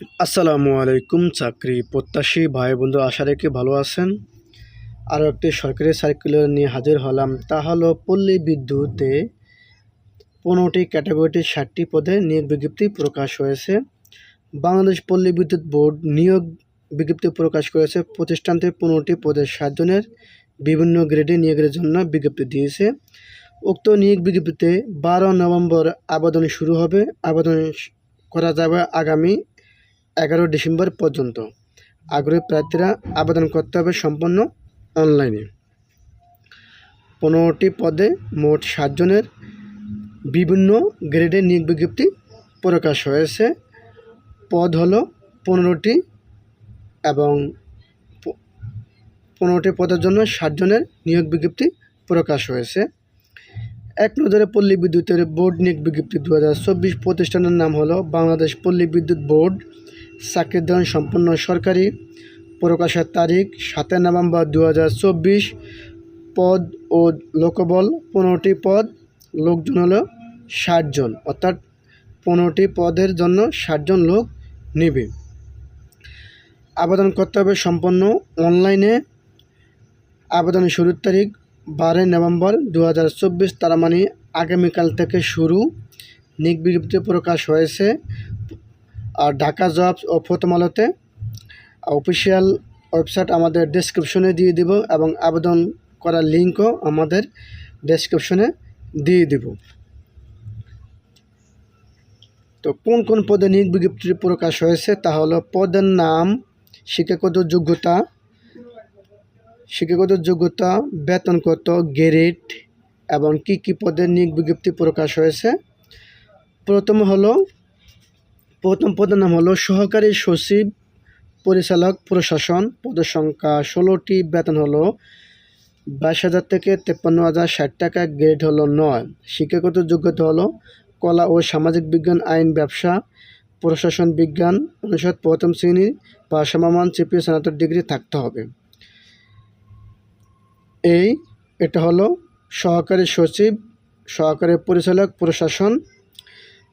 আসসালামু আলাইকুম। চাকরি প্রত্যাশী ভাই বন্ধু, আশা রেখে ভালো আছেন। আরও একটি সরকারি সার্কুলার নিয়ে হাজির হলাম। তা হলো পল্লী বিদ্যুতে 15টি ক্যাটাগরিতে 60টি পদে নিয়োগ বিজ্ঞপ্তি প্রকাশ হয়েছে। বাংলাদেশ পল্লী বিদ্যুৎ বোর্ড নিয়োগ বিজ্ঞপ্তি প্রকাশ করেছে। প্রতিষ্ঠানটি 15টি পদে 60 জনের বিভিন্ন গ্রেডে নিয়োগের জন্য বিজ্ঞপ্তি দিয়েছে। উক্ত নিয়োগ বিজ্ঞপ্তিতে 12 নভেম্বর আবেদন শুরু হবে। আবেদন করা যাবে আগামী 11 ডিসেম্বর পর্যন্ত। আগ্রহী প্রার্থীরা আবেদন করতে হবে সম্পূর্ণ অনলাইনে। 15টি পদে মোট 60 জনের বিভিন্ন গ্রেডে নিয়োগ বিজ্ঞপ্তি প্রকাশ হয়েছে। পদ হলো 15টি এবং 15টি পদের জন্য 60 জনের নিয়োগ বিজ্ঞপ্তি প্রকাশ হয়েছে। এক নজরে পল্লী বিদ্যুতের বোর্ড নিয়োগ বিজ্ঞপ্তি 2024। প্রতিষ্ঠানের নাম হলো বাংলাদেশ পল্লী বিদ্যুৎ বোর্ড। চাকরির ধরন সম্পূর্ণ সরকারি। প্রকাশের তারিখ 7 নভেম্বর 2024। পদ ও লোকবল 15টি পদ, লোকজন হলো 60 জন, অর্থাৎ 15টি পদের জন্য 60 জন লোক নেবে। আবেদন করতে হবে সম্পূর্ণ অনলাইনে। আবেদনের শুরুর তারিখ 12 নভেম্বর 2024, তার মানে আগামীকাল থেকে শুরু। নিয়োগ বিজ্ঞপ্তি প্রকাশ হয়েছে আর ঢাকা জবস ও প্রথম আলোতে অফিসিয়াল ওয়েবসাইট আমাদের ডেসক্রিপশনে দিয়ে দিব এবং আবেদন করার লিঙ্কও আমাদের ডেসক্রিপশনে দিয়ে দিব। তো কোন কোন পদে নিয়োগ বিজ্ঞপ্তি প্রকাশ হয়েছে তা হলো পদের নাম, শিক্ষাগত যোগ্যতা, বেতন কত, গ্রেড এবং কি পদের নিয়োগ বিজ্ঞপ্তি প্রকাশ হয়েছে। প্রথম পদের নাম হলো সহকারী সচিব পরিচালক প্রশাসন। পদের সংখ্যা 16টি। বেতন হলো 22,000 থেকে 53,060 টাকা। গ্রেড হলো 9। শিক্ষাগত যোগ্যতা হলো কলা ও সামাজিক বিজ্ঞান, আইন, ব্যবসা, প্রশাসন বিজ্ঞান অনুষদ প্রথম শ্রেণী বা সমমান CPA স্নাতক ডিগ্রি থাকতে হবে। এটা হলো সহকারী সচিব, সহকারী পরিচালক প্রশাসন।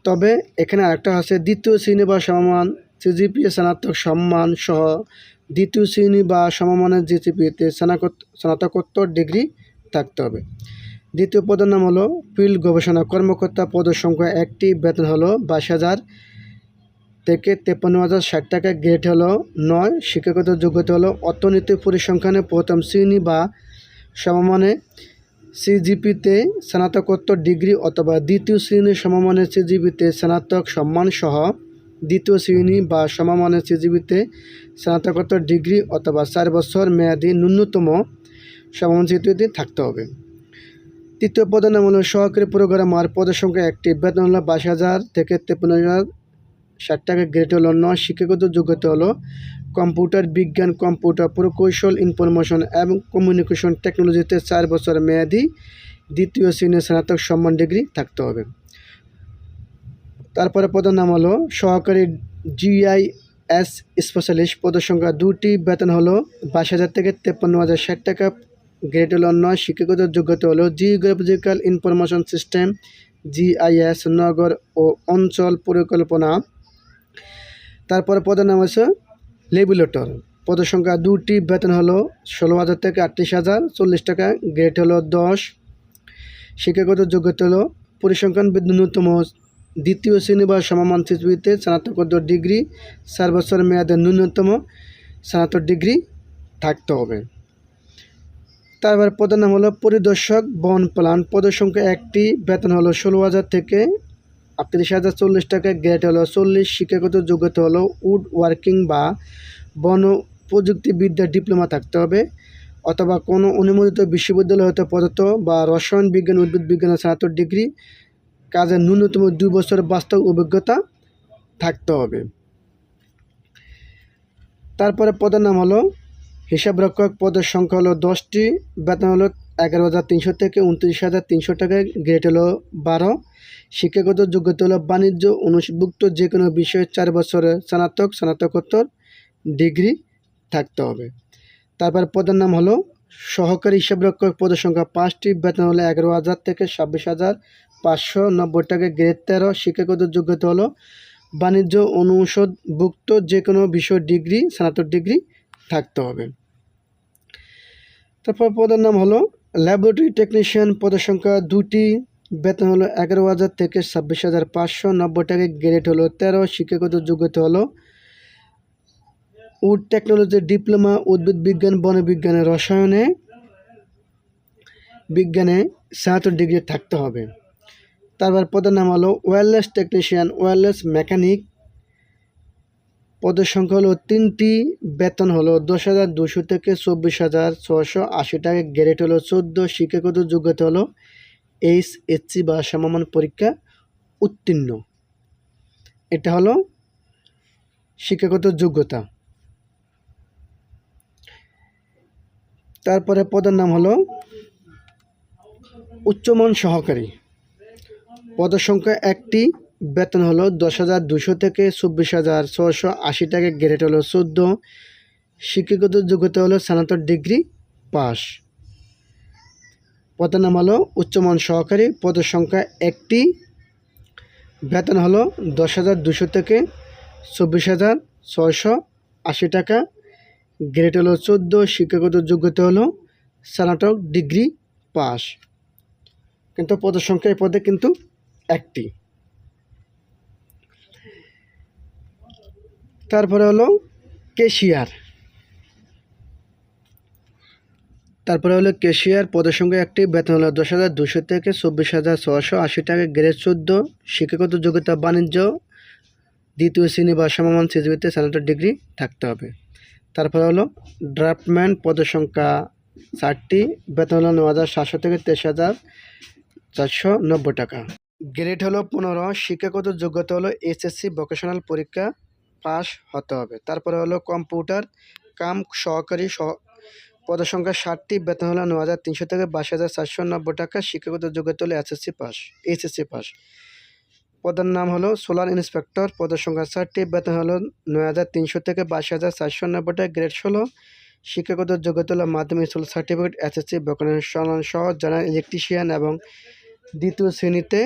তবে এখানে আরেকটা আছে দ্বিতীয় শ্রেণী বা সমমান CGPA স্নাতক সম্মান সহ দ্বিতীয় শ্রেণী বা সমমানের GPA-তে স্নাতকোত্তর ডিগ্রি থাকতে হবে। দ্বিতীয় পদের নাম হলো ফিল্ড গবেষণা কর্মকর্তা। পদের সংখ্যা 1টি। বেতন হলো 22,000 থেকে 53,060 টাকা। গ্রেড হলো 9। শিক্ষাগত যোগ্যতা হলো অর্থনীতি পরিসংখ্যানে প্রথম শ্রেণী বা সমমানে CGPA-তে স্নাতকোত্তর ডিগ্রি অথবা দ্বিতীয় শ্রেণীর সমমানের CGPA-তে স্নাতক সম্মান সহ দ্বিতীয় শ্রেণী বা সমমানের CGPA-তে স্নাতকোত্তর ডিগ্রি অথবা 4 বছর মেয়াদী ন্যূনতম সমমান CGPA-তে থাকতে হবে। তৃতীয় পদের নাম হলো সহকারী প্রোগ্রামার। পদের সংখ্যা 1টি। বেতন হলো 22,000 থেকে 53,060 টাকা। গ্রেড হলো 9। শিক্ষাগত যোগ্যতা হলো কম্পিউটার বিজ্ঞান, কম্পিউটার প্রকৌশল, ইনফরমেশন এবং কমিউনিকেশন টেকনোলজিতে 4 বছর মেয়াদী দ্বিতীয় শ্রেণীর স্নাতক সম্মান ডিগ্রি থাকতে হবে। তারপরে পদের নাম হলো সহকারী GIS স্পেশালিস্ট। পদের সংখ্যা 2টি। বেতন হলো 22,000 থেকে 53,060 টাকা। গ্রেড হলো 9। শিক্ষাগত যোগ্যতা হলো জিওগ্রাফিক্যাল ইনফরমেশন সিস্টেম GIS, নগর ও অঞ্চল পরিকল্পনা। তারপরে পদের নাম হচ্ছে লেবুলেটর। পদের সংখ্যা 2টি। বেতন হলো 16,000 থেকে 38,040 টাকা। গ্রেড হলো 10। শিক্ষাগত যোগ্যতা হলো পরিসংখ্যানবিদ, ন্যূনতম দ্বিতীয় শ্রেণী বা সমমান CGPA-তে স্নাতকোত্তর ডিগ্রি, 4 বছর মেয়াদের ন্যূনতম স্নাতক ডিগ্রি থাকতে হবে। তারপর পদের নাম হলো পরিদর্শক বন প্ল্যান। পদের সংখ্যা 1টি। বেতন হলো 16,000 থেকে 38,040 টাকা। গ্রেড হলো 40। শিক্ষাগত যোগ্যতা হলো উড ওয়ার্কিং বা বন প্রযুক্তিবিদ্যা ডিপ্লোমা থাকতে হবে অথবা কোনো অনুমোদিত বিশ্ববিদ্যালয় হতে প্রদত্ত বা রসায়ন বিজ্ঞান, উদ্ভিদ বিজ্ঞানের স্নাতক ডিগ্রি। কাজের ন্যূনতম 2 বছর বাস্তব অভিজ্ঞতা থাকতে হবে। তারপরে পদের নাম হলো হিসাবরক্ষক। পদের সংখ্যা হলো 10টি। বেতন হলো 11,300 থেকে 29,300 টাকা। গ্রেড হলো 12। শিক্ষাগত যোগ্যতা হলো বাণিজ্য অনুষদভুক্ত যে কোনো বিষয়ে 4 বছরের স্নাতকোত্তর ডিগ্রি থাকতে হবে। তারপর পদের নাম হলো সহকারী হিসাবরক্ষক। পদের সংখ্যা 5টি। বেতন হলো 11,000 থেকে 26,590 টাকা। গ্রেড 13। শিক্ষাগত যোগ্যতা হলো বাণিজ্য অনুষদভুক্ত যে কোনো বিষয় ডিগ্রি, স্নাতক ডিগ্রি থাকতে হবে। তারপর পদের নাম হলো ল্যাবরেটরি টেকনিশিয়ান, পদের সংখ্যা 2টি, বেতন হলো 11,000 থেকে 26,590 টাকা, গ্রেড হলো 13, শিক্ষাগত যোগ্যতা হলো উড টেকনোলজি ডিপ্লোমা, উদ্ভিদ বিজ্ঞান, বন বিজ্ঞানে, রসায়নে, বিজ্ঞানে স্নাতক ডিগ্রি থাকতে হবে। তারপর পদের নাম হলো ওয়্যারলেস টেকনিশিয়ান, ওয়্যারলেস মেকানিক, পদের সংখ্যা হলো 3টি, বেতন হলো 10,200 থেকে 24,680 টাকা, গ্রেড হলো 14, শিক্ষাগত যোগ্যতা হলো HSC বা সমমান পরীক্ষা উত্তীর্ণ। এটা হলো শিক্ষাগত যোগ্যতা। তারপরে পদের নাম হলো উচ্চমান সহকারী, পদের সংখ্যা 1টি, বেতন হলো 10,200 থেকে 24,680 টাকা, গ্রেড হলো 14, শিক্ষাগত যোগ্যতা হলো স্নাতক ডিগ্রি পাস। পদের নাম হলো উচ্চমান সহকারী, পদের সংখ্যা 1টি, বেতন হলো 10,200 থেকে 24,680 টাকা, গ্রেড হলো 14, শিক্ষাগত যোগ্যতা হলো স্নাতক ডিগ্রি পাস। কিন্তু পদের সংখ্যা এই পদে কিন্তু 1টি। তারপরে হলো ক্যাশিয়ার, পদের সংখ্যা 1টি, বেতন হলো 10,200 থেকে 24,680 টাকা, গ্রেড 14, শিক্ষাগত যোগ্যতা বাণিজ্য 2য় শ্রেণী বা সমমান সিজিপিতে স্নাতক ডিগ্রি থাকতে হবে। তারপরে হলো ড্রাফটম্যান, পদের সংখ্যা 4টি, বেতন হলো 9,700 থেকে 23,490 টাকা, গ্রেড হলো 15, শিক্ষাগত যোগ্যতা হলো HSC ভোকেশনাল পরীক্ষা পাস হতে হবে। তারপরে হলো কম্পিউটার কাম সহকারী, পদের সংখ্যা 60টি, বেতন হলো 9,300 থেকে 22,490 টাকা, শিক্ষাগত যোগ্যতা হলো HSC পাস। পদের নাম হলো সোলার ইন্সপেক্টর, পদের সংখ্যা 4টি, বেতন হলো 9,300 থেকে 22,490 টাকা, গ্রেড 16, শিক্ষাগত যোগ্যতা হলো মাধ্যমিক স্কুল সার্টিফিকেট, HSC ভোকেশনাল সহ জেনারেল ইলেকট্রিশিয়ান এবং 2য় শ্রেণীতে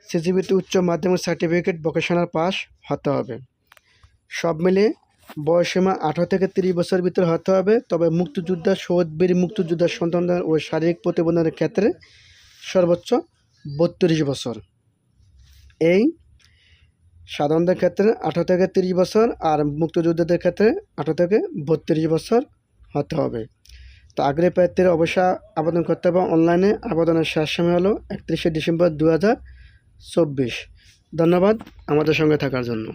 সিজিপিতে উচ্চ মাধ্যমিক সার্টিফিকেট ভোকেশনাল পাস হতে হবে। সব মিলে বয়সসীমা 18 থেকে 30 বছরের ভিতরে হতে হবে। তবে মুক্তিযোদ্ধা, শহীদ বীর মুক্তিযোদ্ধা সন্তানদের ও শারীরিক প্রতিবন্ধনের ক্ষেত্রে সর্বোচ্চ 32 বছর। এই সাধারণদের ক্ষেত্রে 18 থেকে 30 বছর আর মুক্তিযোদ্ধাদের ক্ষেত্রে 18 থেকে 32 বছর হতে হবে। তো আগ্রহী প্রার্থীরা অবশ্যই আবেদন করতে হবে অনলাইনে। আবেদনের শেষ সময় হলো 31শে ডিসেম্বর 2024। ধন্যবাদ আমাদের সঙ্গে থাকার জন্য।